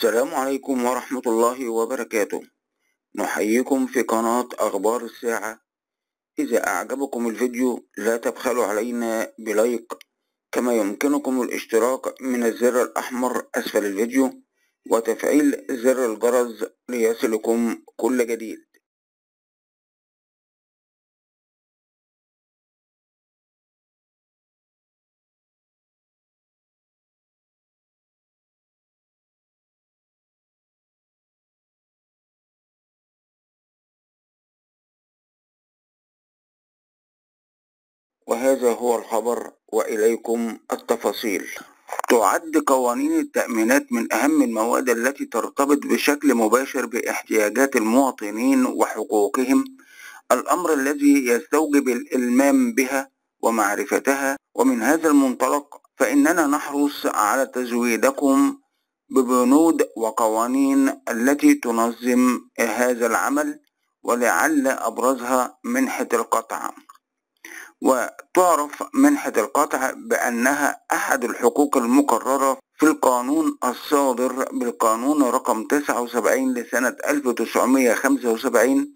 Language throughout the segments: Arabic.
السلام عليكم ورحمة الله وبركاته. نحييكم في قناة أخبار الساعة. إذا أعجبكم الفيديو لا تبخلوا علينا بلايك، كما يمكنكم الاشتراك من الزر الأحمر أسفل الفيديو وتفعيل زر الجرس ليصلكم كل جديد. وهذا هو الخبر وإليكم التفاصيل. تعد قوانين التأمينات من أهم المواد التي ترتبط بشكل مباشر باحتياجات المواطنين وحقوقهم، الأمر الذي يستوجب الإلمام بها ومعرفتها. ومن هذا المنطلق فإننا نحرص على تزويدكم ببنود وقوانين التي تنظم هذا العمل، ولعل أبرزها منحة القطع. وتعرف منحة القطع بأنها أحد الحقوق المقررة في القانون الصادر بالقانون رقم 79 لسنة 1975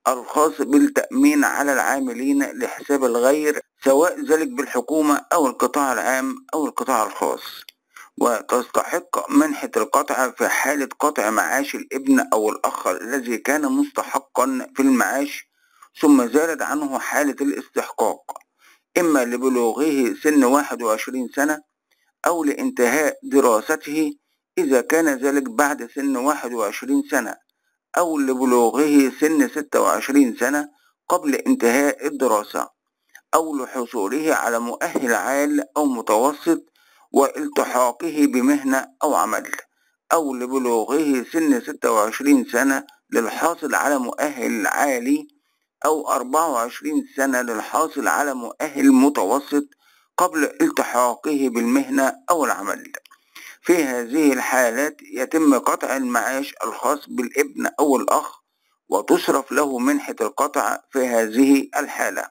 الخاص بالتأمين على العاملين لحساب الغير، سواء ذلك بالحكومة أو القطاع العام أو القطاع الخاص. وتستحق منحة القطع في حالة قطع معاش الابن أو الأخ الذي كان مستحقا في المعاش ثم زالت عنه حالة الاستحقاق، إما لبلوغه سن 21 سنة أو لانتهاء دراسته إذا كان ذلك بعد سن 21 سنة، أو لبلوغه سن 26 سنة قبل انتهاء الدراسة، أو لحصوله على مؤهل عال أو متوسط والتحاقه بمهنة أو عمل، أو لبلوغه سن 26 سنة للحاصل على مؤهل عالي، أو 24 سنة للحاصل على مؤهل متوسط قبل التحاقه بالمهنة أو العمل. في هذه الحالات يتم قطع المعاش الخاص بالابن أو الأخ، وتصرف له منحة القطع في هذه الحالة.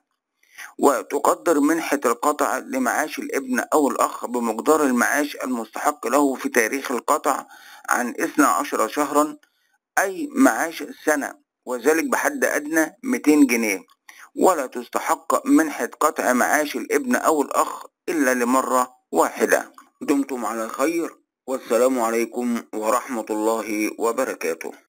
وتقدر منحة القطع لمعاش الابن أو الأخ بمقدار المعاش المستحق له في تاريخ القطع عن 12 شهرا، أي معاش السنة، وذلك بحد أدنى 200 جنيه. ولا تستحق منحة قطع معاش الابن أو الأخ إلا لمرة واحدة. دمتم على خير، والسلام عليكم ورحمة الله وبركاته.